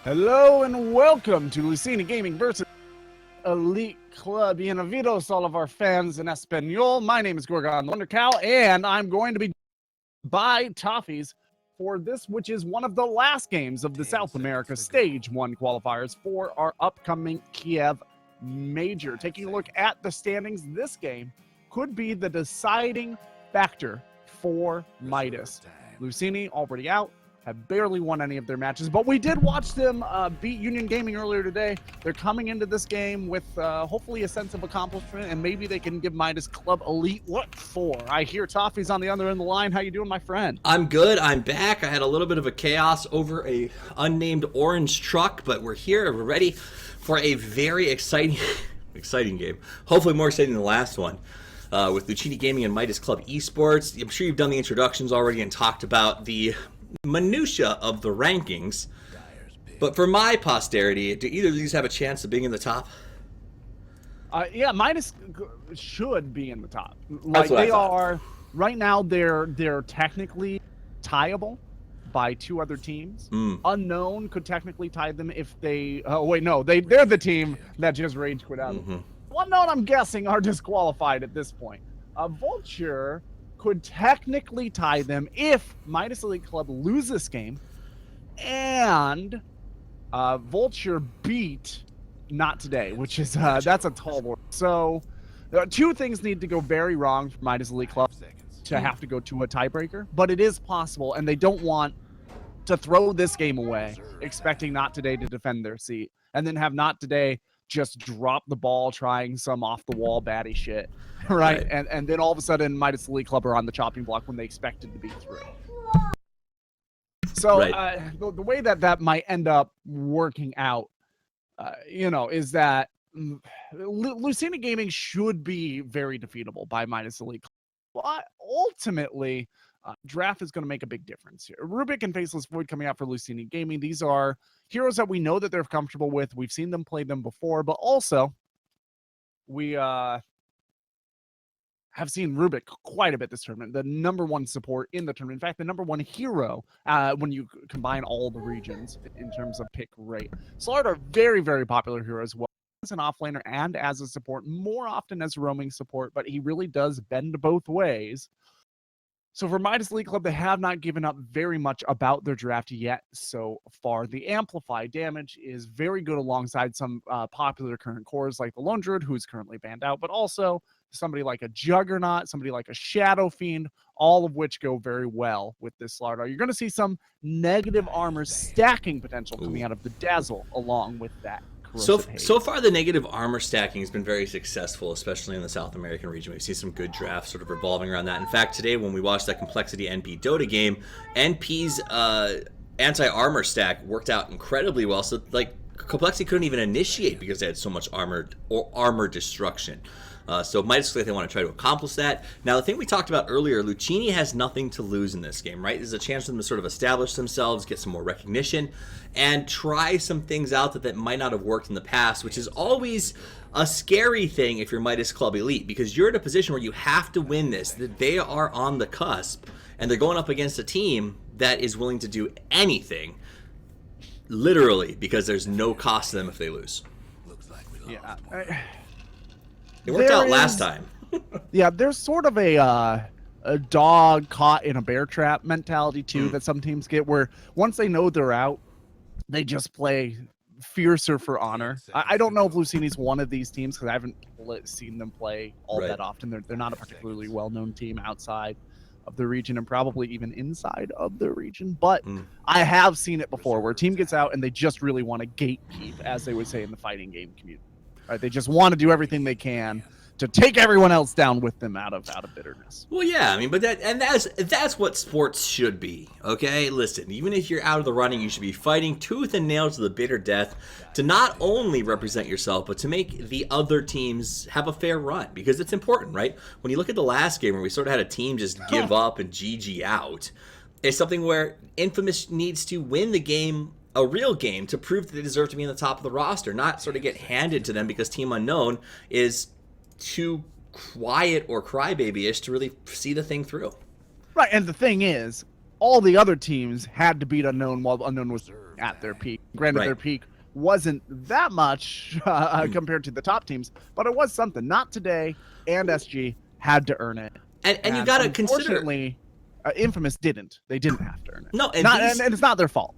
Hello and welcome to Luccini Gaming versus Elite Club. Bienvenidos, all of our fans in Espanol. My name is Gorgon the Wonder Cow, and I'm going to be by Toffees for this, which is one of the last games of the South America Stage 1 qualifiers for our upcoming Kiev Major. Taking a look at the standings, this game could be the deciding factor for Midas. Luccini already out. Have barely won any of their matches, but we did watch them beat Union Gaming earlier today. They're coming into this game with hopefully a sense of accomplishment, and maybe they can give Midas Club Elite what for. I hear Toffee's on the other end of the line. How you doing, my friend? I'm good. I'm back. I had a little bit of a chaos over a unnamed orange truck, but we're here. We're ready for a very exciting game. Hopefully more exciting than the last one. With Luccini Gaming and Midas Club Esports. I'm sure you've done the introductions already and talked about the minutia of the rankings, but for my posterity, do either of these have a chance of being in the top? Yeah, Midas should be in the top. Like they are right now. They're technically tieable by two other teams. Unknown could technically tie them if they. Oh wait, no, they're the team that just rage quit out. Unknown, I'm guessing, are disqualified at this point. Vulture could technically tie them if Midas Elite Club lose this game and Vulture beat Not Today, which is that's a tall order. So two things need to go very wrong for Midas Elite Club to have to go to a tiebreaker, but it is possible, and they don't want to throw this game away expecting Not Today to defend their seat and then have Not Today just drop the ball trying some off-the-wall baddie shit, right? And then all of a sudden, Midas Elite Club are on the chopping block when they expected to be through. So the way that might end up working out, is that Luccini Gaming should be very defeatable by Midas Elite Club. But ultimately, draft is going to make a big difference here. Rubik and Faceless Void coming out for Luccini Gaming. These are heroes that we know that they're comfortable with. We've seen them play them before, but also we have seen Rubik quite a bit this tournament. The #1 support in the tournament. In fact, the #1 hero when you combine all the regions in terms of pick rate. Slard are very, very popular hero as well as an offlaner and as a support, more often as roaming support, but he really does bend both ways. So for Midas Elite Club, they have not given up very much about their draft yet so far. The Amplify damage is very good alongside some popular current cores like the Lone Druid, who's currently banned out, but also somebody like a Juggernaut, somebody like a Shadow Fiend, all of which go very well with this Slardar. You're going to see some negative armor stacking potential coming out of the Dazzle along with that. So far, the negative armor stacking has been very successful, especially in the South American region. We've seen some good drafts sort of revolving around that. In fact, today when we watched that Complexity NP Dota game, NP's anti-armor stack worked out incredibly well. So, like, Complexity couldn't even initiate because they had so much armor destruction. So Midas Elite, they want to try to accomplish that. Now, the thing we talked about earlier, Luccini has nothing to lose in this game, right? There's a chance for them to sort of establish themselves, get some more recognition, and try some things out that might not have worked in the past, which is always a scary thing if you're Midas Club Elite, because you're in a position where you have to win this, that they are on the cusp, and they're going up against a team that is willing to do anything, literally, because there's no cost to them if they lose. Yeah. It worked out last time. Yeah, there's sort of a dog caught in a bear trap mentality too that some teams get, where once they know they're out, they just play fiercer for honor. I don't know if Luccini's one of these teams because I haven't seen them play all that often. They're not a particularly well-known team outside of the region and probably even inside of the region, but I have seen it before where a team gets out and they just really want to gatekeep, as they would say in the fighting game community. Right, they just want to do everything they can to take everyone else down with them out of bitterness. Well, yeah, I mean, but that's what sports should be. Okay, listen, even if you're out of the running, you should be fighting tooth and nail to the bitter death to not only represent yourself, but to make the other teams have a fair run, because it's important, right? When you look at the last game where we sort of had a team just give up and GG out, it's something where Infamous needs to win the game, a real game, to prove that they deserve to be in the top of the roster, not sort of get handed to them because Team Unknown is too quiet or crybaby-ish to really see the thing through. Right, and the thing is, all the other teams had to beat Unknown while Unknown was at their peak. Granted, their peak wasn't that much compared to the top teams, but it was something. Not today, and SG had to earn it. And you got to consider... Unfortunately, Infamous didn't. They didn't have to earn it. No, and it's not their fault.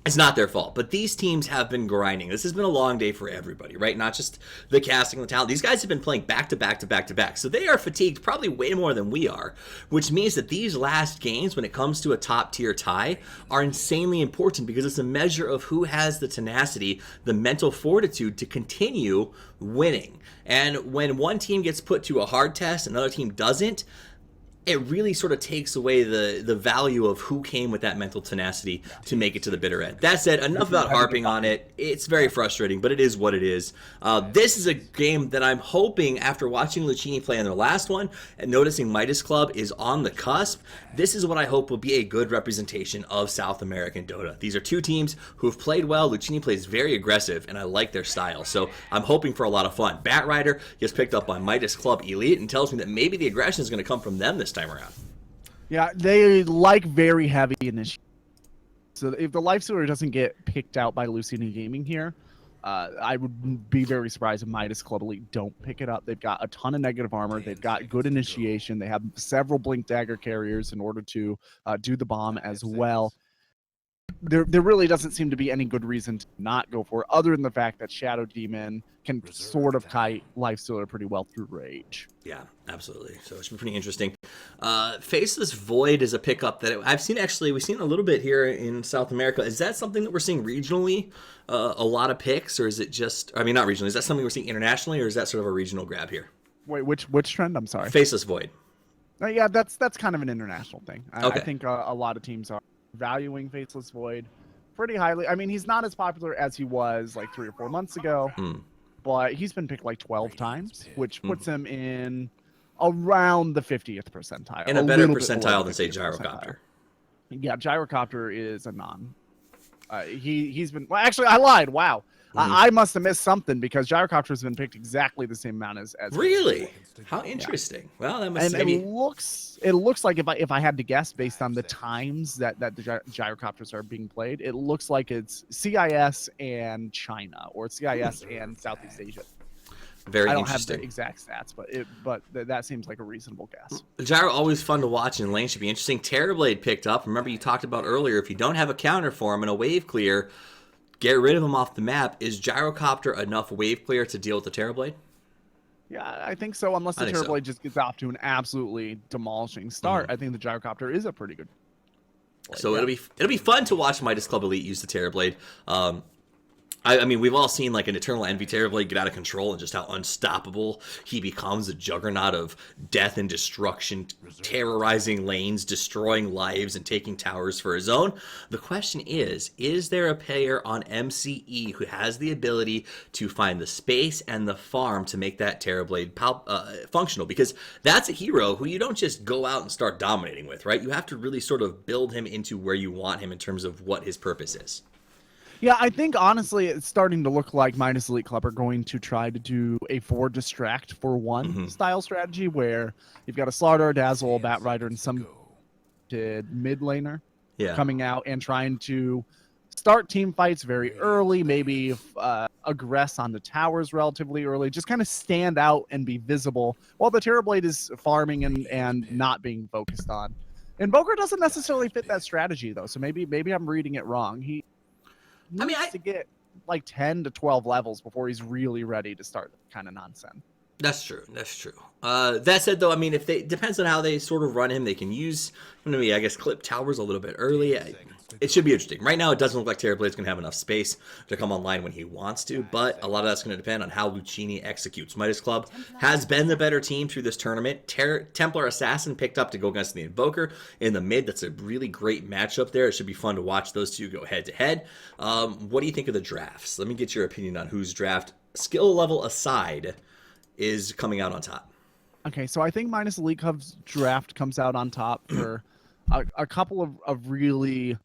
It's not their fault, but these teams have been grinding. This has been a long day for everybody, right? Not just the casting, the talent. These guys have been playing back to back to back to back, so they are fatigued probably way more than we are, which means that these last games, when it comes to a top-tier tie, are insanely important because it's a measure of who has the tenacity, the mental fortitude to continue winning. And when one team gets put to a hard test, another team doesn't, it really sort of takes away the value of who came with that mental tenacity to make it to the bitter end. That said, enough about harping on it. It's very frustrating, but it is what it is. This is a game that I'm hoping, after watching Luccini play in their last one and noticing Midas Club is on the cusp, this is what I hope will be a good representation of South American Dota. These are two teams who have played well. Luccini plays very aggressive, and I like their style, so I'm hoping for a lot of fun. Batrider gets picked up by Midas Club Elite and tells me that maybe the aggression is going to come from them this time around. Yeah, they like very heavy initiatives. So if the Life Stealer doesn't get picked out by Luccini Gaming here, I would be very surprised if Midas Club Elite don't pick it up. They've got a ton of negative armor. They've got good initiation. They have several Blink Dagger carriers in order to do the bomb as well. There really doesn't seem to be any good reason to not go for it, other than the fact that Shadow Demon can sort of kite Lifestealer pretty well through Rage. Yeah, absolutely. So it should be pretty interesting. Faceless Void is a pickup that I've seen, actually. We've seen a little bit here in South America. Is that something that we're seeing regionally, a lot of picks, or is it just, I mean, not regionally, is that something we're seeing internationally, or is that sort of a regional grab here? Wait, which trend? I'm sorry. Faceless Void. Yeah, that's kind of an international thing. Okay. I think a lot of teams are valuing Faceless Void pretty highly. I mean, he's not as popular as he was like 3 or 4 months ago, but he's been picked like 12 times, which puts him in around the 50th percentile. In a better percentile than, say, Gyrocopter. Yeah, Gyrocopter is a non. He's been... Well, actually, I lied. Wow. I must have missed something because Gyrocopter has been picked exactly the same amount as really? How interesting. Yeah. Well, that must maybe... it looks like if I had to guess based on the times that the Gyrocopters are being played, it looks like it's CIS and China, or CIS and Southeast Asia. Very interesting. I don't have the exact stats, but that seems like a reasonable guess. Gyro, always fun to watch, and lane should be interesting. Terrorblade picked up. Remember, you talked about earlier, if you don't have a counter for him and a wave clear, get rid of him off the map. Is Gyrocopter enough wave clear to deal with the Terrorblade? Yeah, I think so, unless the Terrorblade just gets off to an absolutely demolishing start. I think the Gyrocopter is a pretty good play. So it'll be fun to watch Midas Club Elite use the Terrorblade. I mean, we've all seen like an Eternal Envy Terrorblade get out of control and just how unstoppable he becomes, a juggernaut of death and destruction, terrorizing lanes, destroying lives, and taking towers for his own. The question is there a player on MCE who has the ability to find the space and the farm to make that Terrorblade functional? Because that's a hero who you don't just go out and start dominating with, right? You have to really sort of build him into where you want him in terms of what his purpose is. Yeah, I think, honestly, it's starting to look like Midas Elite Club are going to try to do a 4 distract for 1 style strategy, where you've got a Slardar, Dazzle, Batrider, and some mid laner coming out and trying to start team fights very early, maybe aggress on the towers relatively early, just kind of stand out and be visible, while the Terrorblade is farming and not being focused on. And Boker doesn't necessarily fit that strategy, though, so maybe I'm reading it wrong. He needs to get like 10 to 12 levels before he's really ready to start kind of nonsense. That's true. That said, though, I mean, if they depends on how they sort of run him, they can use, I guess, clip towers a little bit early. It should be interesting. Right now, it doesn't look like Terrorblade's going to have enough space to come online when he wants to, but a lot of that's going to depend on how Luccini executes. Midas Club has been the better team through this tournament. Templar Assassin picked up to go against the Invoker in the mid. That's a really great matchup there. It should be fun to watch those two go head-to-head. What do you think of the drafts? Let me get your opinion on whose draft, skill level aside, is coming out on top. Okay, so I think Midas Elite Club's draft comes out on top for a couple of really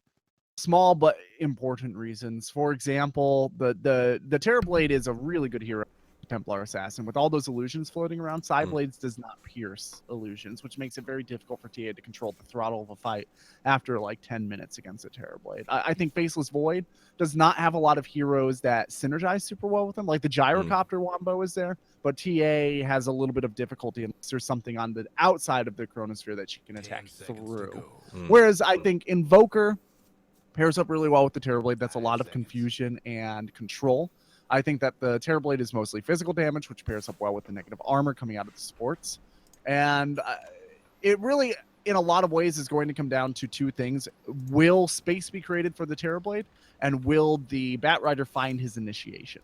small but important reasons. For example, the Terrorblade is a really good hero Templar Assassin. With all those illusions floating around, Psyblades does not pierce illusions, which makes it very difficult for TA to control the throttle of a fight after like 10 minutes against a Terrorblade. I think Faceless Void does not have a lot of heroes that synergize super well with him. Like the Gyrocopter Wombo is there, but TA has a little bit of difficulty unless there's something on the outside of the Chronosphere that she can attack through. Whereas I think Invoker pairs up really well with the Terrorblade. That's a lot of confusion and control. I think that the Terrorblade is mostly physical damage, which pairs up well with the negative armor coming out of the sports. And it really, in a lot of ways, is going to come down to two things. Will space be created for the Terrorblade? And will the Batrider find his initiation?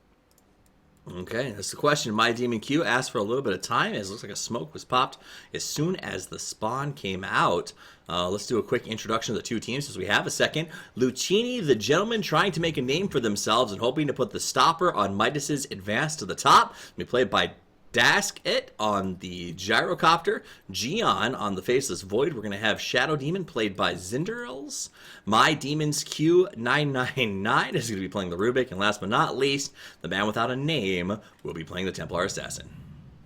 Okay, that's the question. My Demon Q asked for a little bit of time, as it looks like a smoke was popped as soon as the spawn came out. Let's do a quick introduction of the two teams, since we have a second. Luccini, the gentleman trying to make a name for themselves and hoping to put the stopper on Midas's advance to the top. We played by Dasket on the Gyrocopter, Gion on the Faceless Void. We're going to have Shadow Demon played by Zinderels. My Demon's Q999 is going to be playing the Rubik. And last but not least, the man without a name will be playing the Templar Assassin.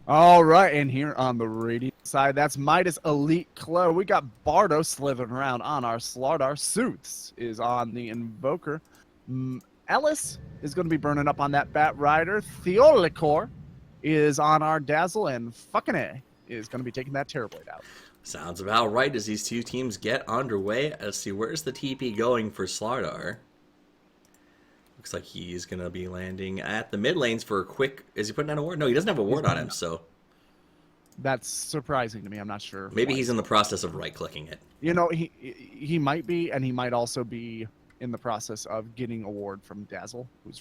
All right, and here on the Radiant side, that's Midas Elite Clo. We got Bardo slithering around on our Slardar. Sooths is on the Invoker. Ellis is going to be burning up on that Batrider. Theolicor is on our Dazzle, and fucking A is going to be taking that Terrorblade out. Sounds about right as these two teams get underway. Let's see, where's the TP going for Slardar? Looks like he's going to be landing at the mid lanes for a quick... Is he putting down a ward? No, he doesn't have a ward on him, so... That's surprising to me. I'm not sure. Maybe he's in the process of right-clicking it. You know, he might be, and he might also be in the process of getting a ward from Dazzle, who's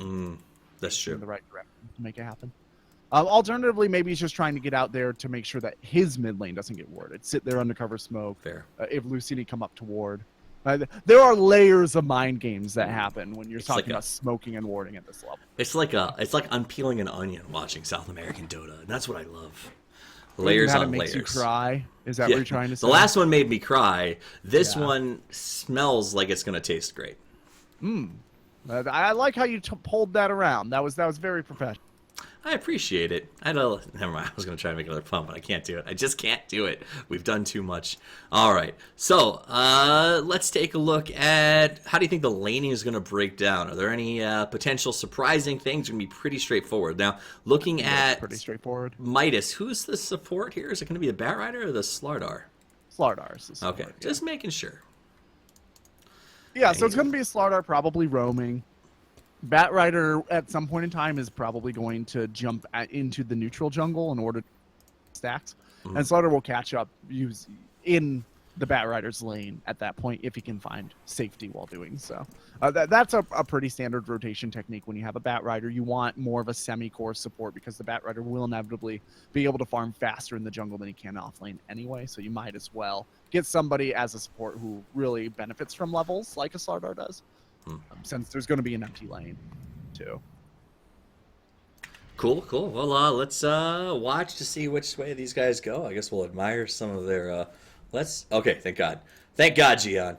that's true. in the right direction to make it happen. Alternatively, maybe he's just trying to get out there to make sure that his mid lane doesn't get warded. Sit there undercover smoke. Fair. If Luccini come up to ward. There are layers of mind games that happen when you're talking about smoking and warding at this level. It's like unpeeling an onion watching South American Dota, and that's what I love. Layers on layers. Makes you cry? Is that what you're trying to say? The last one made me cry. This one smells like it's going to taste great. I like how you pulled that around. That was very professional. I appreciate it. Never mind. I was going to try to make another pun, but I can't do it. I just can't do it. We've done too much. All right. So let's take a look at how do you think the laning is going to break down? Are there any potential surprising things? It's going to be pretty straightforward. Now, looking at pretty straightforward. Midas, who's the support here? Is it going to be the Batrider or the Slardar? Slardar is the support. Okay, just making sure. Yeah, so it's going to be a Slardar probably roaming. Batrider at some point in time is probably going to jump into the neutral jungle in order to stacks, and Slardar will catch up in the Batrider's lane at that point if he can find safety while doing so. That's a pretty standard rotation technique when you have a Batrider. You want more of a semi-core support because the Batrider will inevitably be able to farm faster in the jungle than he can off lane anyway, so you might as well get somebody as a support who really benefits from levels like a Slardar does. Since there's going to be an empty lane, too. Cool. Well, let's watch to see which way these guys go. I guess we'll admire some of their... Okay, thank God. Thank God, Gian.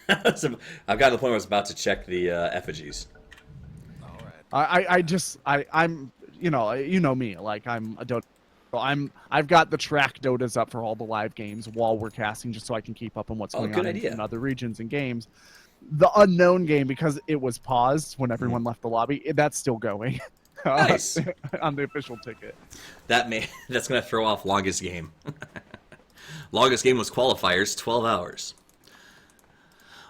I've gotten to the point where I was about to check the effigies. All right. I'm you know me. Like, I'm a Dota. I've got the track Dotas up for all the live games while we're casting just so I can keep up on what's going on in other regions and games. The unknown game, because it was paused when everyone left the lobby, that's still going. Nice. On the official ticket. That's going to throw off longest game. Longest game was qualifiers, 12 hours.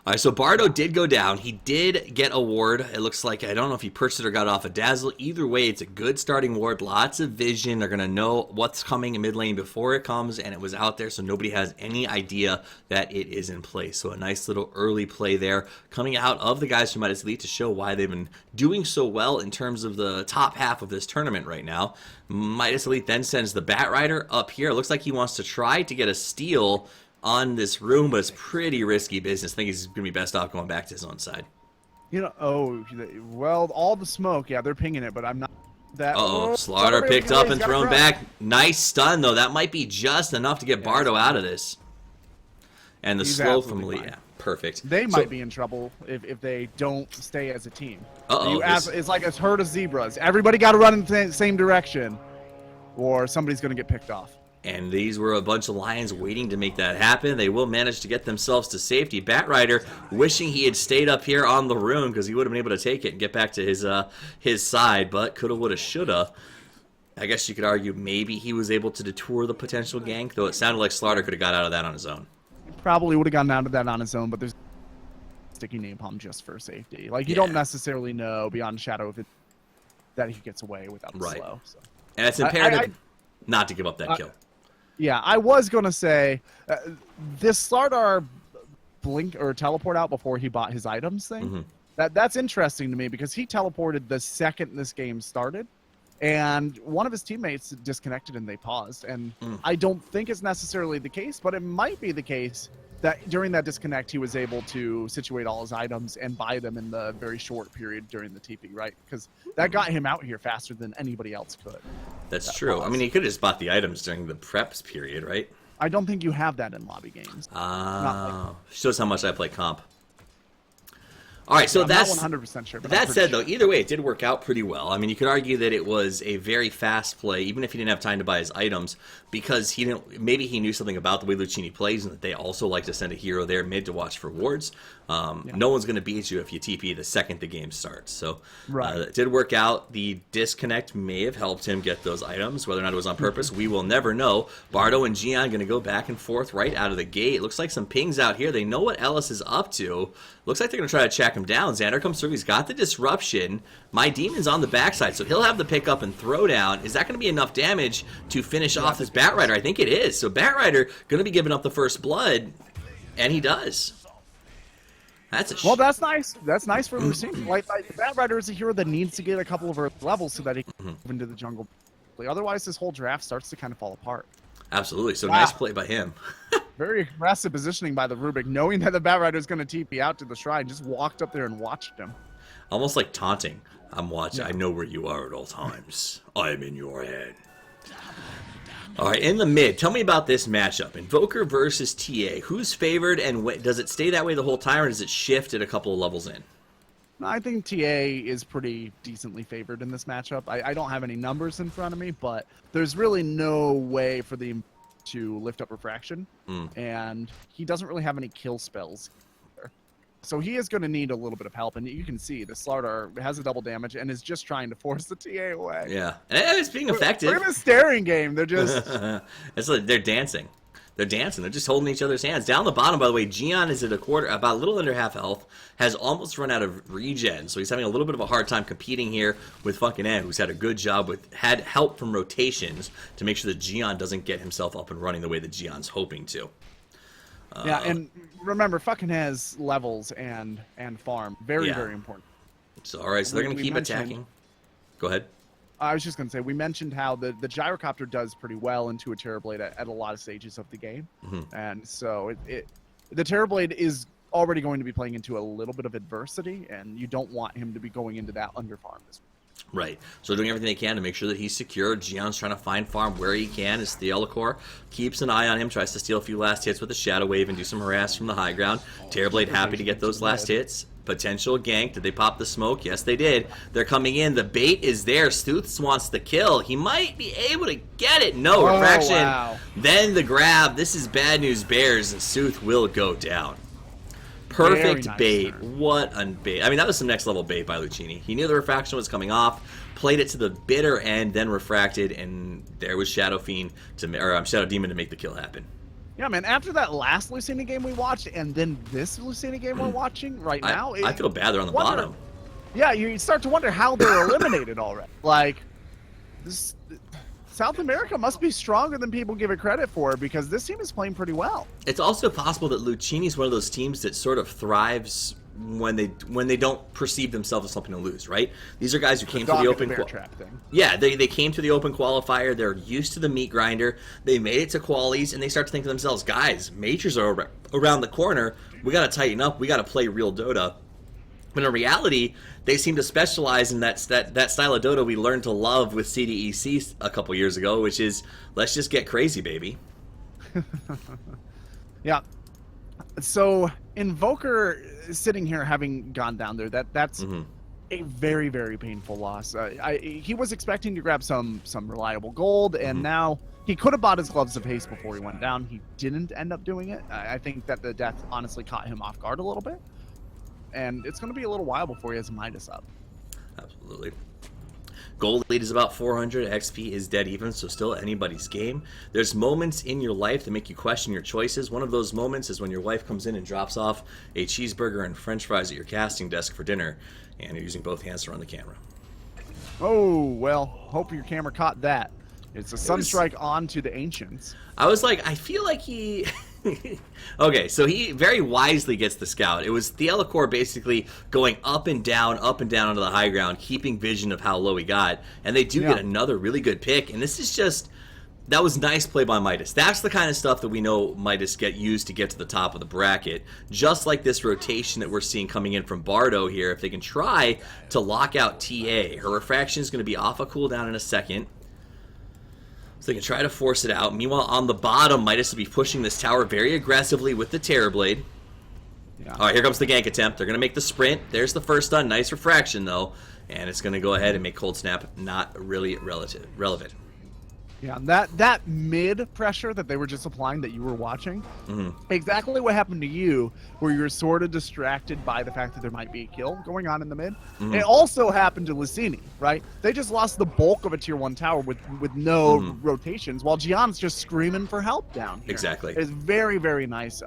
All right, so Bardo did go down. He did get a ward. It looks like, I don't know if he purchased it or got off a Dazzle. Either way, it's a good starting ward. Lots of vision. They're going to know what's coming in mid lane before it comes, and it was out there, so nobody has any idea that it is in place. So a nice little early play there coming out of the guys from Midas Elite to show why they've been doing so well in terms of the top half of this tournament right now. Midas Elite then sends the Batrider up here. It looks like he wants to try to get a steal on this room, but it's pretty risky business. I think he's going to be best off going back to his own side. All the smoke, yeah, they're pinging it, but I'm not that... Slardar picked up and thrown back. Nice stun, though. That might be just enough to get Bardo out of this. And the slow from Lee. Yeah, perfect. They might be in trouble if they don't stay as a team. Uh-oh. It's like a herd of zebras. Everybody got to run in the same direction, or somebody's going to get picked off. And these were a bunch of lions waiting to make that happen. They will manage to get themselves to safety. Batrider wishing he had stayed up here on the rune because he would have been able to take it and get back to his side, but coulda, woulda, shoulda. I guess you could argue maybe he was able to detour the potential gank, though it sounded like Slaughter could have got out of that on his own. Probably would have gotten out of that on his own, but there's sticky napalm just for safety. Like, you don't necessarily know beyond shadow of it that he gets away without the slow. So. And it's imperative not to give up that kill. Yeah, I was going to say, this Slardar blink or teleport out before he bought his items thing, that's interesting to me because he teleported the second this game started, and one of his teammates disconnected and they paused. And I don't think it's necessarily the case, but it might be the case that during that disconnect, he was able to situate all his items and buy them in the very short period during the TP, right? Because that got him out here faster than anybody else could. That's true. I mean, he could have just bought the items during the preps period, right? I don't think you have that in lobby games. Shows how much I play comp. All right, so that's not 100% sure. That said, though, either way, it did work out pretty well. I mean, you could argue that it was a very fast play, even if he didn't have time to buy his items, because he didn't. Maybe he knew something about the way Luccini plays, and that they also like to send a hero there mid to watch for wards. No one's going to beat you if you TP the second the game starts. So it did work out. The disconnect may have helped him get those items. Whether or not it was on purpose, we will never know. Bardo and Gian going to go back and forth right out of the gate. Looks like some pings out here. They know what Ellis is up to. Looks like they're going to try to check him down. Xander comes through. He's got the disruption. My Demon's on the backside, so he'll have the pickup and throwdown. Is that going to be enough damage to finish off this Batrider? I think it is. So Batrider going to be giving up the first blood, and he does. Well, that's nice. That's nice for Luccini. Like Batrider is a hero that needs to get a couple of earth levels so that he can move into the jungle. Otherwise, this whole draft starts to kind of fall apart. Absolutely. So nice play by him. Very aggressive positioning by the Rubik, knowing that the Batrider is going to TP out to the shrine. Just walked up there and watched him. Almost like taunting. I'm watching. I know where you are at all times. I am in your head. All right, in the mid, tell me about this matchup. Invoker versus TA. Who's favored, and does it stay that way the whole time, or does it shift at a couple of levels in? I think TA is pretty decently favored in this matchup. I don't have any numbers in front of me, but there's really no way for the to lift up refraction, and he doesn't really have any kill spells. So he is going to need a little bit of help, and you can see the Slardar has a double damage and is just trying to force the TA away. Yeah, and it's being effective. Look at the staring game. They're just... it's like they're dancing. They're dancing. They're just holding each other's hands. Down the bottom, by the way, Gian is at about a little under half health, has almost run out of regen, so he's having a little bit of a hard time competing here with Funkin' Ed, who's had a good job had help from rotations to make sure that Gian doesn't get himself up and running the way that Gion's hoping to. Yeah, and remember, fucking has levels and farm. Very important. So, all right, so they're going to keep attacking. Go ahead. I was just going to say, we mentioned how the gyrocopter does pretty well into a Terrorblade at a lot of stages of the game. And so the Terrorblade is already going to be playing into a little bit of adversity, and you don't want him to be going into that underfarm as well. Right. So doing everything they can to make sure that he's secure. Gion's trying to find farm where he can as Theolacor keeps an eye on him, tries to steal a few last hits with a Shadow Wave and do some harass from the high ground. Terrorblade happy to get those last hits. Potential gank. Did they pop the smoke? Yes, they did. They're coming in. The bait is there. Stooths wants the kill. He might be able to get it. No, refraction. Wow. Then the grab. This is bad news bears, and Sooth will go down. Perfect nice bait. Turn. What a bait. I mean, that was some next level bait by Luccini. He knew the refraction was coming off, played it to the bitter end, then refracted, and there was Shadow Demon to make the kill happen. Yeah, man, after that last Luccini game we watched, and then this Luccini game we're watching right now... I feel bad they're on the bottom. Yeah, you start to wonder how they're eliminated already. Like, South America must be stronger than people give it credit for, because this team is playing pretty well. It's also possible that Luccini's one of those teams that sort of thrives when they don't perceive themselves as something to lose, right? These are guys who came to the open thing. Yeah, they came to the open qualifier. They're used to the meat grinder. They made it to qualies, and they start to think to themselves, guys, majors are around the corner. We got to tighten up. We got to play real Dota. But in reality, they seem to specialize in that style of Dota we learned to love with CDEC a couple years ago, which is, let's just get crazy, baby. Yeah. So Invoker sitting here having gone down there, that's a very, very painful loss. He was expecting to grab some reliable gold, and now he could have bought his gloves of haste before he went down. He didn't end up doing it. I think that the death honestly caught him off guard a little bit, and it's going to be a little while before he has Midas up. Absolutely. Gold lead is about 400. XP is dead even, so still anybody's game. There's moments in your life that make you question your choices. One of those moments is when your wife comes in and drops off a cheeseburger and french fries at your casting desk for dinner, and you're using both hands to run the camera. Oh, well, hope your camera caught that. It's a Sunstrike onto the Ancients. I was like, I feel like he... Okay, so he very wisely gets the scout. It was Thealacor basically going up and down onto the high ground, keeping vision of how low he got. And they do get another really good pick. And this is just... That was nice play by Midas. That's the kind of stuff that we know Midas used to get to the top of the bracket. Just like this rotation that we're seeing coming in from Bardo here. If they can try to lock out TA. Her refraction is going to be off a cooldown in a second. So they can try to force it out. Meanwhile, on the bottom, Midas will be pushing this tower very aggressively with the Terrorblade. Yeah. All right, here comes the gank attempt. They're going to make the sprint. There's the first stun. Nice refraction, though. And it's going to go ahead and make Cold Snap not really relevant. Yeah, that mid pressure that they were just applying that you were watching, exactly what happened to you, where you were sort of distracted by the fact that there might be a kill going on in the mid. It also happened to Luccini, right? They just lost the bulk of a tier 1 tower with no rotations, while Gian's just screaming for help down here. Exactly. It's very, very nice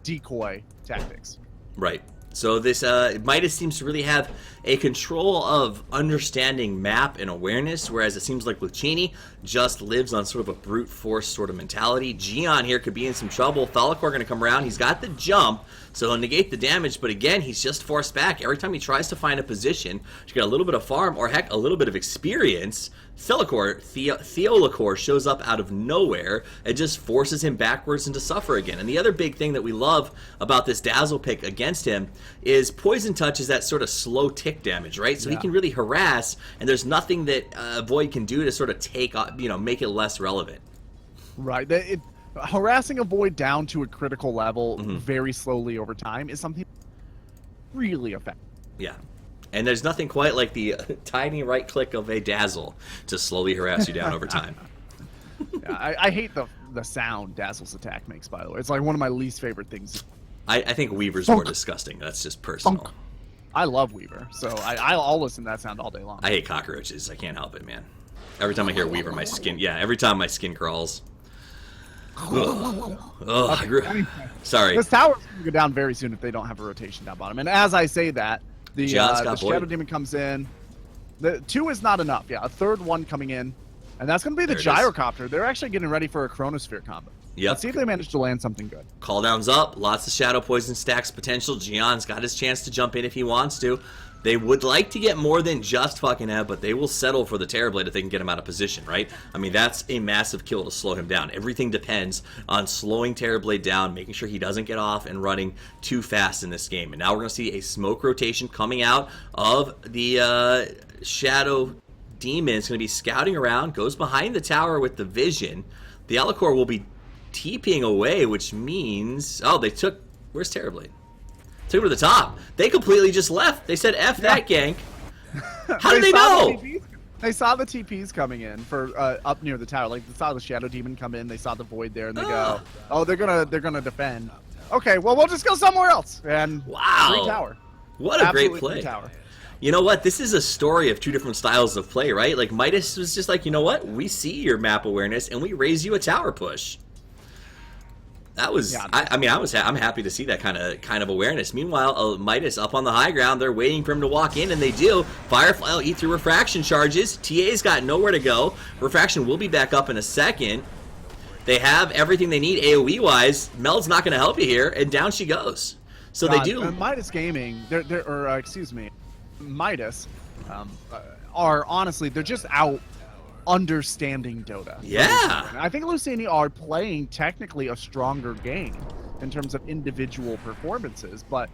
decoy tactics. Right. So this Midas seems to really have a control of understanding map and awareness, whereas it seems like Luccini just lives on sort of a brute force sort of mentality. Gian here could be in some trouble. Thalakor going to come around. He's got the jump, so he'll negate the damage, but again, he's just forced back. Every time he tries to find a position to get a little bit of farm, or heck, a little bit of experience, Thealacor shows up out of nowhere and just forces him backwards into suffer again. And the other big thing that we love about this Dazzle pick against him is Poison Touch is that sort of slow tick damage, right? So he can really harass, and there's nothing that Void can do to sort of take, make it less relevant. Right. Harassing a Void down to a critical level very slowly over time is something really effective. Yeah. And there's nothing quite like the tiny right click of a Dazzle to slowly harass you down over time. Yeah, I hate the sound Dazzle's attack makes, by the way. It's like one of my least favorite things. I think Weaver's more disgusting. That's just personal. I love Weaver, so I'll listen to that sound all day long. I hate cockroaches. I can't help it, man. Every time I hear Weaver, my skin... Yeah, every time my skin crawls. Sorry. This tower's going to go down very soon if they don't have a rotation down bottom. And as I say that, the Shadow Demon comes in. The 2 is not enough. Yeah, a third one coming in. And that's going to be the Gyrocopter. They're actually getting ready for a Chronosphere combo. Yep. Let's see if they manage to land something good. Calldown's up. Lots of Shadow Poison stacks potential. Gian's got his chance to jump in if he wants to. They would like to get more than just fucking Ebb, but they will settle for the Terrorblade if they can get him out of position, right? I mean, that's a massive kill to slow him down. Everything depends on slowing Terrorblade down, making sure he doesn't get off and running too fast in this game. And now we're going to see a smoke rotation coming out of the Shadow Demon. It's going to be scouting around, goes behind the tower with the vision. The Alacor will be TPing away, which means... Oh, they took... Where's Terrorblade? Took him to the top. They completely just left. They said, F that gank. How did they know? They saw the TPs coming in for up near the tower. Like, they saw the Shadow Demon come in. They saw the Void there, and they go, oh, they're gonna defend. Okay, well, we'll just go somewhere else. And free tower. What a great play. Tower. You know what? This is a story of two different styles of play, right? Like, Midas was just like, you know what? We see your map awareness, and we raise you a tower push. That was, I'm happy to see that kind of awareness. Meanwhile, Midas up on the high ground, they're waiting for him to walk in, and they do. Firefly will eat through refraction charges. TA's got nowhere to go. Refraction will be back up in a second. They have everything they need AoE-wise. Mel's not going to help you here, and down she goes. So they do. Midas Gaming, Midas, are honestly, they're just out understanding Dota. Yeah. I think Luccini are playing technically a stronger game in terms of individual performances, but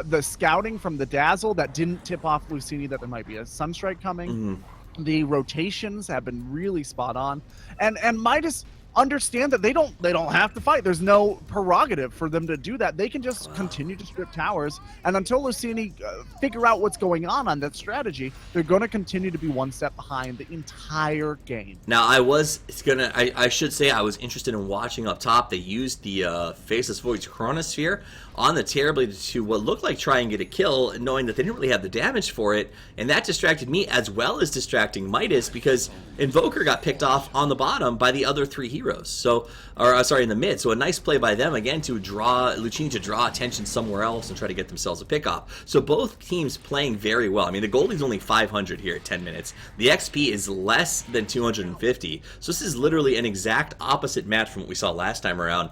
the scouting from the Dazzle that didn't tip off Luccini that there might be a Sunstrike coming. The rotations have been really spot on. And Midas understand that they don't have to fight. There's no prerogative for them to do that. They can just continue to strip towers, and until Luccini figure out what's going on that strategy, they're going to continue to be one step behind the entire game. Now, I should say I was interested in watching up top. They used the Faceless Void's Chronosphere on the Terrorblade to what looked like try and get a kill, knowing that they didn't really have the damage for it, and that distracted me as well as distracting Midas, because Invoker got picked off on the bottom by the other 3 heroes. So, in the mid. So a nice play by them again to draw Luccini to draw attention somewhere else and try to get themselves a pick off. So both teams playing very well. I mean, the Goldie's only 500 here at 10 minutes. The XP is less than 250. So this is literally an exact opposite match from what we saw last time around.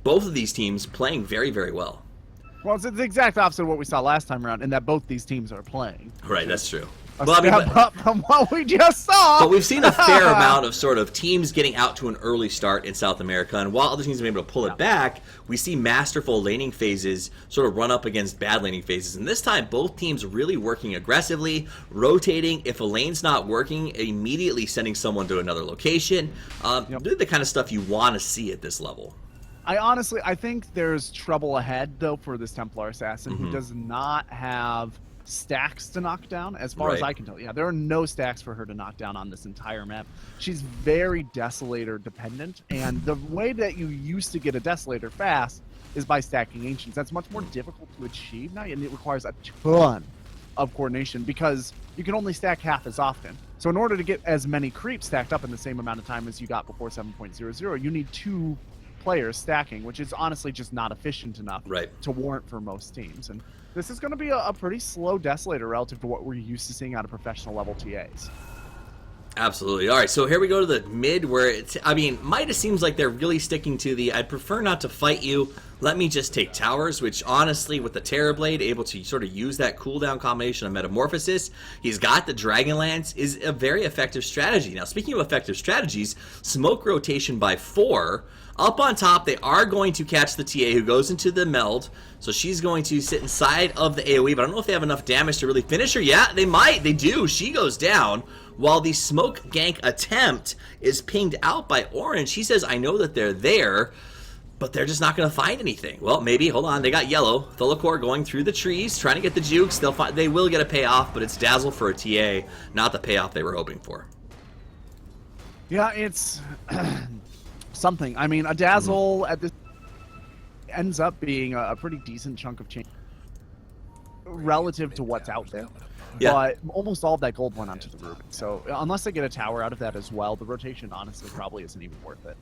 Both of these teams playing very, very well. Well, it's the exact opposite of what we saw last time around, in that both these teams are playing. Right, that's true. From what we just saw. But we've seen a fair amount of sort of teams getting out to an early start in South America, and while other teams have been able to pull it back, we see masterful laning phases sort of run up against bad laning phases. And this time, both teams really working aggressively, rotating. If a lane's not working, immediately sending someone to another location. The kind of stuff you want to see at this level. I think there's trouble ahead, though, for this Templar Assassin, who does not have stacks to knock down, as far as I can tell. Yeah, there are no stacks for her to knock down on this entire map. She's very Desolator dependent, and the way that you used to get a Desolator fast is by stacking Ancients. That's much more difficult to achieve now, and it requires a ton of coordination, because you can only stack half as often. So in order to get as many creeps stacked up in the same amount of time as you got before 7.00, you need 2 players stacking, which is honestly just not efficient enough to warrant for most teams. And this is going to be a pretty slow Desolator relative to what we're used to seeing out of professional level TAs. Absolutely. All right, so here we go to the mid, where Midas seems like they're really sticking to the I'd prefer not to fight you, let me just take towers, which honestly, with the Terrorblade, able to sort of use that cooldown combination of Metamorphosis, he's got the Dragonlance, is a very effective strategy. Now, speaking of effective strategies, smoke rotation by 4. Up on top, they are going to catch the TA who goes into the meld, so she's going to sit inside of the AoE, but I don't know if they have enough damage to really finish her. Yeah, they might. They do. She goes down, while the smoke gank attempt is pinged out by Orange. He says, I know that they're there, but they're just not going to find anything. Well, maybe. Hold on. They got yellow. Thulakor going through the trees, trying to get the jukes. They will get a payoff, but it's Dazzle for a TA, not the payoff they were hoping for. Yeah, it's something. I mean, a Dazzle at this ends up being a pretty decent chunk of change relative to what's out there. Yeah. But almost all of that gold went onto the Ruby. So unless they get a tower out of that as well, the rotation honestly probably isn't even worth it.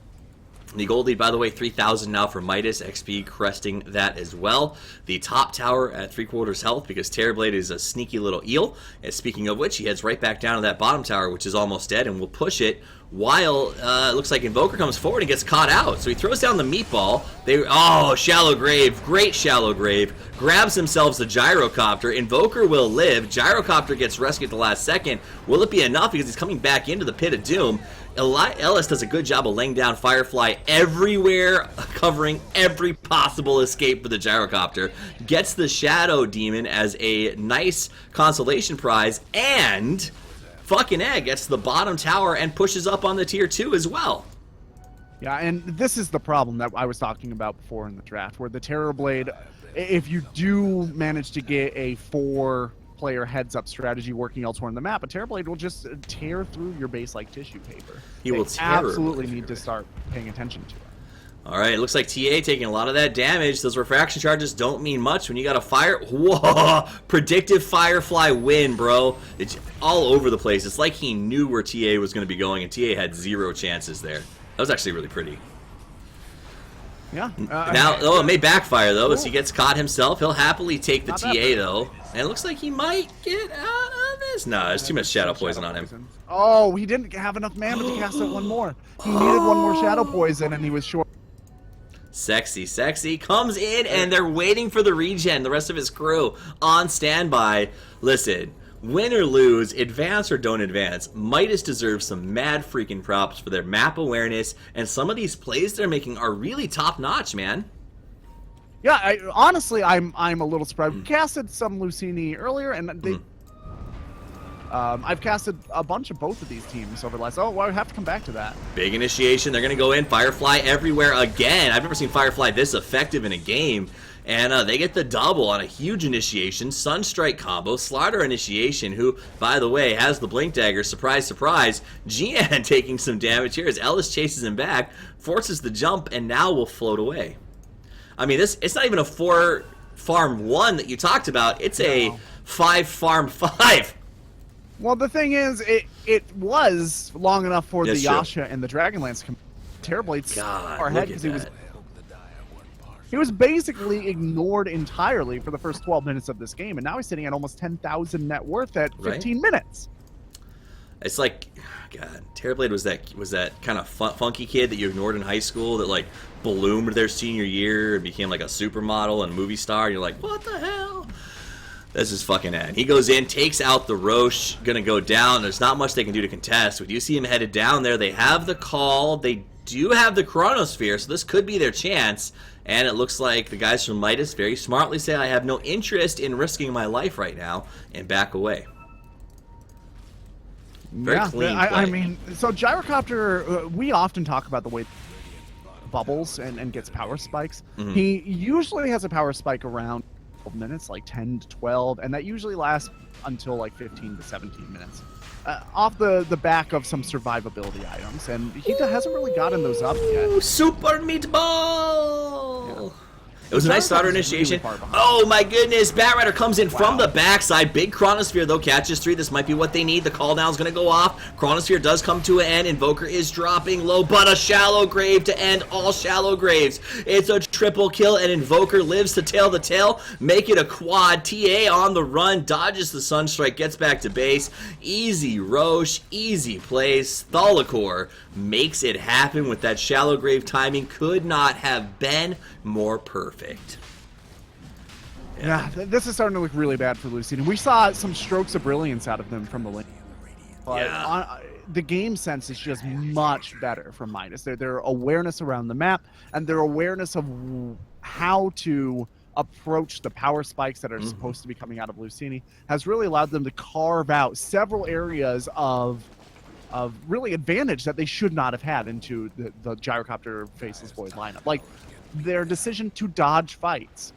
The gold lead, by the way, 3,000 now for Midas. XP cresting that as well. The top tower at 3/4 health, because Terrorblade is a sneaky little eel. And speaking of which, he heads right back down to that bottom tower, which is almost dead, and will push it while it looks like Invoker comes forward and gets caught out. So he throws down the meatball. Shallow grave. Great shallow grave. Grabs themselves the gyrocopter. Invoker will live. Gyrocopter gets rescued at the last second. Will it be enough? Because he's coming back into the pit of doom. Ellis does a good job of laying down Firefly everywhere, covering every possible escape for the gyrocopter. Gets the Shadow Demon as a nice consolation prize, and fucking Egg gets the bottom tower and pushes up on the tier 2 as well. Yeah, and this is the problem that I was talking about before in the draft, where the Terrorblade, if you do manage to get a 4-player heads-up strategy working elsewhere in the map, a Terrorblade will just tear through your base like tissue paper. He will absolutely need to start paying attention to it. All right, it looks like TA taking a lot of that damage. Those refraction charges don't mean much when you got a fire. Whoa! Predictive Firefly win, bro. It's all over the place. It's like he knew where TA was going to be going, and TA had 0 chances there. That was actually really pretty. Yeah. It may backfire, though, as he gets caught himself. He'll happily take the TA, though. And it looks like he might get out of this. No, there's too much Shadow Poison on him. Oh, he didn't have enough mana to cast out one more. He needed one more Shadow Poison, and he was short. Sexy comes in, and they're waiting for the regen. The rest of his crew on standby. Listen, win or lose, advance or don't advance, Midas deserves some mad freaking props for their map awareness, and some of these plays they're making are really top-notch, man. Yeah, honestly, I'm a little surprised. We casted some Luccini earlier, and I've casted a bunch of both of these teams over the last... Oh, well, I have to come back to that. Big initiation. They're going to go in. Firefly everywhere again. I've never seen Firefly this effective in a game. And they get the double on a huge initiation. Sunstrike combo. Slaughter initiation, who, by the way, has the Blink Dagger. Surprise, surprise. Gian taking some damage here as Ellis chases him back, forces the jump, and now will float away. I mean, it's not even a 4-farm 1 that you talked about. It's a 5-farm 5. Well, the thing is, it was long enough for the True. Yasha and the Dragonlance to come. Terrorblade far ahead because he was basically ignored entirely for the first 12 minutes of this game, and now he's sitting at almost 10,000 net worth at 15 minutes. It's like, God, Terrorblade was that kind of funky kid that you ignored in high school that like bloomed their senior year and became like a supermodel and movie star. And you're like, what the hell? That's his fucking end. He goes in, takes out the Roche, gonna go down. There's not much they can do to contest. We do see him headed down there. They have the call. They do have the Chronosphere, so this could be their chance. And it looks like the guys from Midas very smartly say, I have no interest in risking my life right now, and back away. Very clean play. I mean, so Gyrocopter, we often talk about the way bubbles and gets power spikes. Mm-hmm. He usually has a power spike around 12 minutes, like 10 to 12, and that usually lasts until like 15 to 17 minutes. Off the back of some survivability items, and he hasn't really gotten those up yet. Super meatball! Yeah. It was a nice starter initiation. Really oh my goodness, Batrider comes in from the backside. Big Chronosphere though, catches 3. This might be what they need. The call down is going to go off. Chronosphere does come to an end. Invoker is dropping low, but a shallow grave to end all shallow graves. It's a triple kill, and Invoker lives to tail the tail. Make it a quad. TA on the run, dodges the Sunstrike, gets back to base. Easy Roche, easy plays. Thalicor makes it happen with that shallow grave timing. Could not have been more perfect. Yeah, this is starting to look really bad for Luccini. We saw some strokes of brilliance out of them from the lane. But the game sense is just much better from Midas. Their awareness around the map and their awareness of how to approach the power spikes that are supposed to be coming out of Luccini has really allowed them to carve out several areas of really advantage that they should not have had into the Gyrocopter Faceless Void lineup. Like, their decision to dodge fights,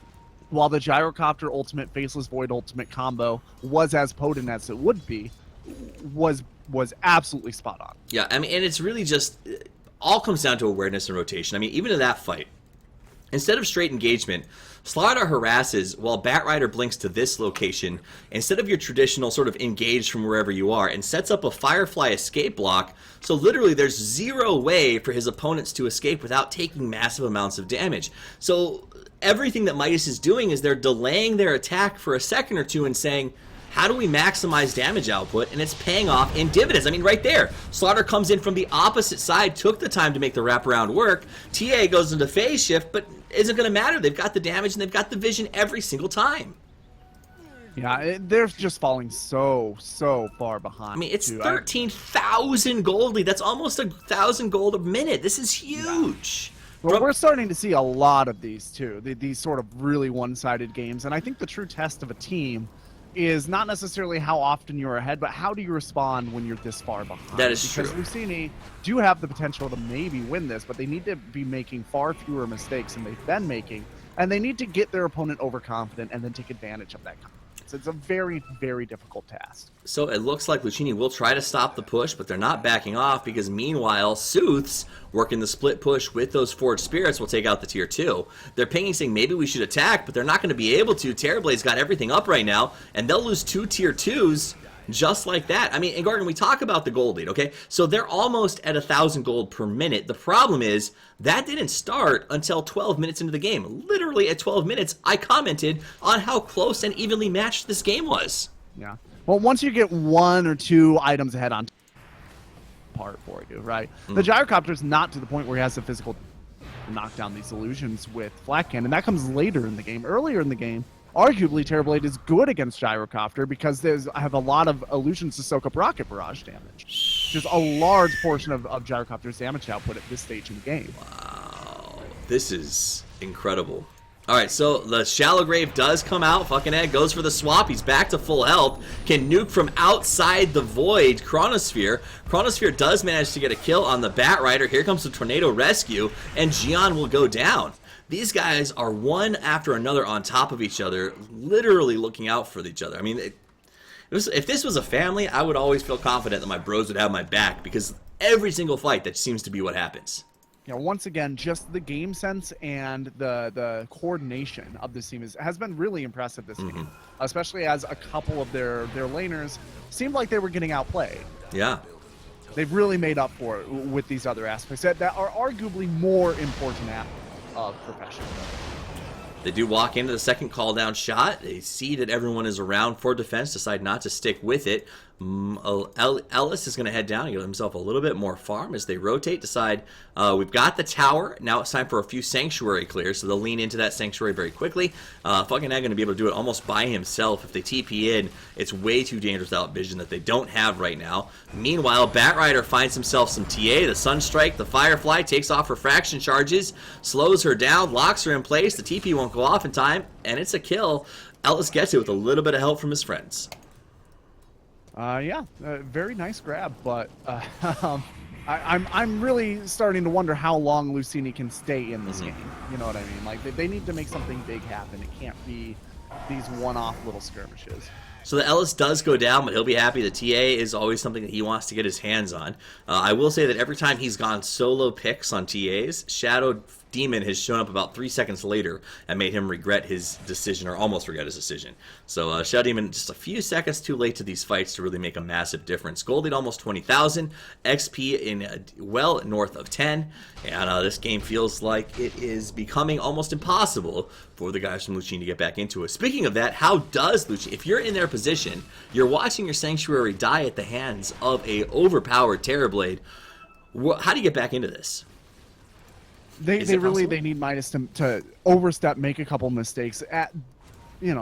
while the Gyrocopter Ultimate Faceless Void Ultimate combo was as potent as it would be, was absolutely spot on. Yeah, I mean, and it's really just all comes down to awareness and rotation. I mean, even in that fight, instead of straight engagement, Slaughter harasses while Batrider blinks to this location instead of your traditional sort of engage from wherever you are, and sets up a Firefly escape block. So literally there's zero way for his opponents to escape without taking massive amounts of damage. So everything that Midas is doing is they're delaying their attack for a second or two and saying, how do we maximize damage output? And it's paying off in dividends. I mean, right there. Slaughter comes in from the opposite side, took the time to make the wraparound work. TA goes into phase shift, but isn't going to matter. They've got the damage and they've got the vision every single time. Yeah, they're just falling so far behind. I mean, it's 13,000 gold lead. That's almost 1,000 gold a minute. This is huge. Yeah. Well, we're starting to see a lot of these, too. These sort of really one-sided games. And I think the true test of a team is not necessarily how often you're ahead, but how do you respond when you're this far behind? That is true. Because Luccini do have the potential to maybe win this, but they need to be making far fewer mistakes than they've been making, and they need to get their opponent overconfident and then take advantage of that confidence. It's a very, very difficult task. So it looks like Luccini will try to stop the push, but they're not backing off because meanwhile, Sooths, working the split push with those Forged Spirits, will take out the tier 2. They're pinging saying maybe we should attack, but they're not going to be able to. Terrorblade's got everything up right now, and they'll lose 2 tier 2s just like that. I mean, and Gorgon, we talk about the gold lead, okay? So they're almost at 1,000 gold per minute. The problem is that didn't start until 12 minutes into the game. Literally at 12 minutes, I commented on how close and evenly matched this game was. Yeah. Well, once you get 1 or 2 items ahead on part for you, right? The Gyrocopter's not to the point where he has the physical to knock down these illusions with Flat Cannon. That comes later in the game. Earlier in the game, arguably, Terrorblade is good against Gyrocopter because I have a lot of illusions to soak up rocket barrage damage. Just a large portion of Gyrocopter's damage output at this stage in the game. Wow. This is incredible. All right, so the Shallow Grave does come out. Fucking Ed goes for the swap. He's back to full health. Can nuke from outside the void. Chronosphere. Chronosphere does manage to get a kill on the Bat Rider. Here comes the Tornado Rescue, and Gian will go down. These guys are one after another on top of each other, literally looking out for each other. I mean, if this was a family, I would always feel confident that my bros would have my back, because every single fight, that seems to be what happens. You know, once again, just the game sense and the coordination of this team has been really impressive this game, especially as a couple of their laners seemed like they were getting outplayed. Yeah. They've really made up for it with these other aspects that are arguably more important aspects of professional. They do walk into the second call down shot. They see that everyone is around for defense, decide not to stick with it. Ellis is going to head down and give himself a little bit more farm as they rotate, decide we've got the tower. Now it's time for a few sanctuary clears, so they'll lean into that sanctuary very quickly. Fucking Egg going to be able to do it almost by himself. If they TP in, it's way too dangerous without vision that they don't have right now. Meanwhile, Batrider finds himself some TA. The Sunstrike, the Firefly takes off refraction charges, slows her down, locks her in place. The TP won't go off in time, and it's a kill. Ellis gets it with a little bit of help from his friends. Very nice grab, but I'm really starting to wonder how long Luccini can stay in this game. You know what I mean? Like they need to make something big happen. It can't be these one-off little skirmishes. So the Ellis does go down, but he'll be happy. The TA is always something that he wants to get his hands on. I will say that every time he's gone solo picks on TAs, Shadow Demon has shown up about 3 seconds later and made him regret his decision, or almost regret his decision. So Shadow Demon just a few seconds too late to these fights to really make a massive difference. Gold lead almost 20,000, XP in well north of 10, and this game feels like it is becoming almost impossible for the guys from Luccini to get back into it. Speaking of that, how does Luccini, if you're in their position, you're watching your Sanctuary die at the hands of a overpowered Terrorblade, how do you get back into this? They need Midas to overstep, make a couple mistakes. In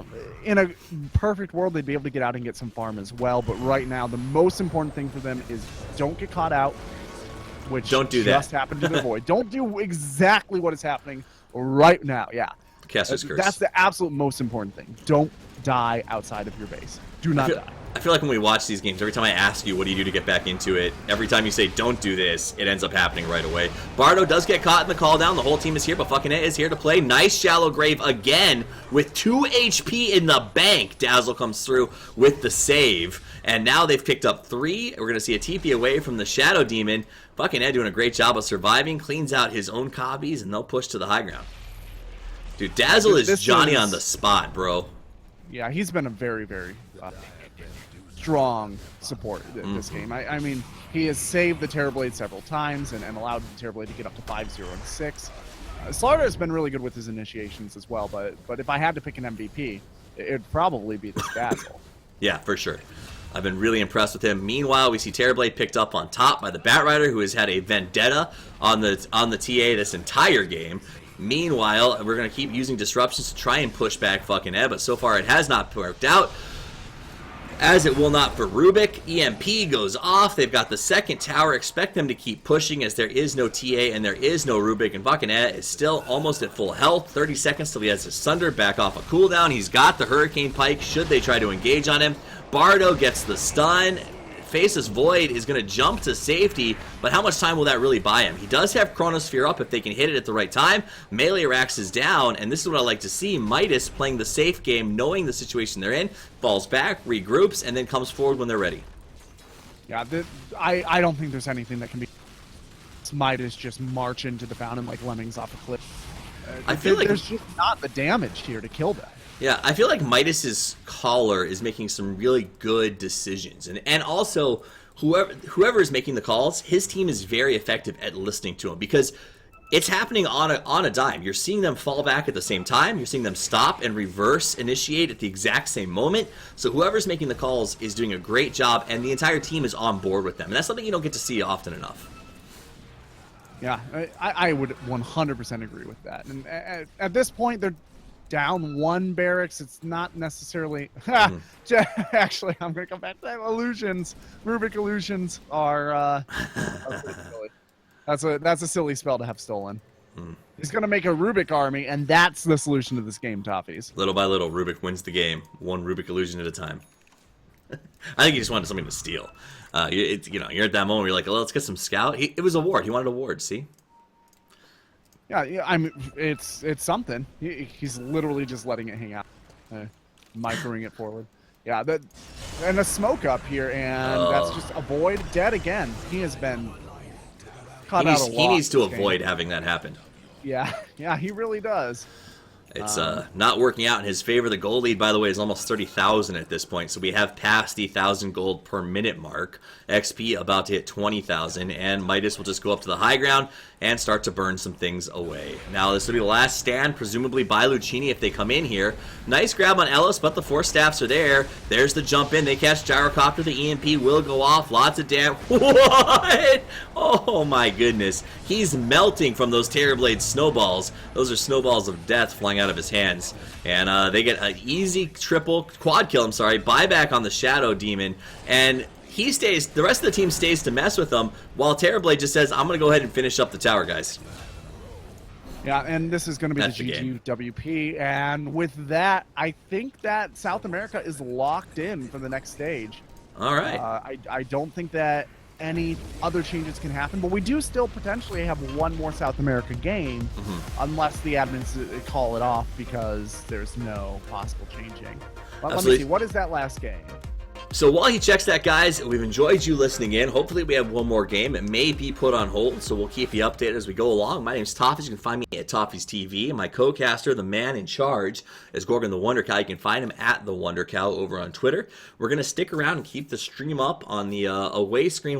a perfect world, they'd be able to get out and get some farm as well. But right now, the most important thing for them is don't get caught out, which just happened to the void. Don't do exactly what is happening right now. Yeah, Caster's Curse. That's the absolute most important thing. Don't die outside of your base. Do not die. I feel like when we watch these games, every time I ask you what do you do to get back into it, every time you say don't do this, it ends up happening right away. Bardo does get caught in the call down. The whole team is here, but fucking it is here to play. Nice Shallow Grave again with 2 HP in the bank. Dazzle comes through with the save, and now they've picked up 3. We're going to see a TP away from the Shadow Demon. Fucking Ed doing a great job of surviving, cleans out his own copies, and they'll push to the high ground. Dude, Dazzle is Johnny on the spot, bro. Yeah, he's been a very, very strong support in this game. I mean, he has saved the Terrorblade several times and allowed the Terrorblade to get up to 5-0 and 6. Slaughter has been really good with his initiations as well, but if I had to pick an MVP, it'd probably be this Dazzle. Yeah, for sure. I've been really impressed with him. Meanwhile, we see Terrorblade picked up on top by the Batrider, who has had a vendetta on the TA this entire game. Meanwhile, we're going to keep using disruptions to try and push back fucking Ed, but so far it has not worked out. As it will not for Rubik. EMP goes off. They've got the second tower. Expect them to keep pushing as there is no TA and there is no Rubik. And fucking Ed is still almost at full health. 30 seconds till he has his Sunder back off a cooldown. He's got the Hurricane Pike should they try to engage on him. Bardo gets the stun. Faceless Void is going to jump to safety, but how much time will that really buy him? He does have Chronosphere up if they can hit it at the right time. Melee Rax is down, and this is what I like to see. Midas playing the safe game, knowing the situation they're in, falls back, regroups, and then comes forward when they're ready. Yeah, I don't think there's anything that can be... Midas just march into the fountain like lemmings off a cliff. I feel like there's just not the damage here to kill them. Yeah, I feel like Midas's caller is making some really good decisions, and also whoever is making the calls, his team is very effective at listening to him because it's happening on a dime. You're seeing them fall back at the same time. You're seeing them stop and reverse initiate at the exact same moment. So whoever's making the calls is doing a great job, and the entire team is on board with them, and that's something you don't get to see often enough. Yeah, I would 100% agree with that. And at this point, they're down 1 barracks. It's not necessarily... Actually, I'm going to come back to that. Illusions. Rubik illusions are... That's a silly spell to have stolen. He's going to make a Rubik army, and that's the solution to this game, Toffees. Little by little, Rubik wins the game. One Rubik illusion at a time. I think he just wanted something to steal. You're at that moment where you're like, oh, let's get some scout. It was a ward. He wanted a ward, see? Yeah, I mean, it's something. He's literally just letting it hang out, microing it forward. Yeah, and a smoke up here, and that's just a void dead again. He has been cut out a lot. He needs to avoid having that happen. Yeah, he really does. It's not working out in his favor. The gold lead, by the way, is almost 30,000 at this point. So we have passed the 1,000 gold per minute mark. XP about to hit 20,000, and Midas will just go up to the high ground and start to burn some things away. Now, this will be the last stand, presumably by Luccini if they come in here. Nice grab on Ellis, but the 4 staffs are there. There's the jump in. They catch Gyrocopter. The EMP will go off. Lots of damage. What? Oh, my goodness. He's melting from those Terrorblade snowballs. Those are snowballs of death flying out of his hands. And they get an easy quad kill, buyback on the Shadow Demon. And he stays, the rest of the team stays to mess with him, while Terrorblade just says, I'm going to go ahead and finish up the tower, guys. Yeah, and this is going to be That's the the GGWP, and with that, I think that South America is locked in for the next stage. All right. I don't think that any other changes can happen, but we do still potentially have one more South America game, unless the admins call it off because there's no possible changing. But let me see, what is that last game? So while he checks that, guys, we've enjoyed you listening in. Hopefully we have one more game. It may be put on hold, so we'll keep you updated as we go along. My name's Toffee. You can find me at Toffee's TV. And my co-caster, the man in charge, is Gorgon the Wonder Cow. You can find him at the Wonder Cow over on Twitter. We're going to stick around and keep the stream up on the away screen.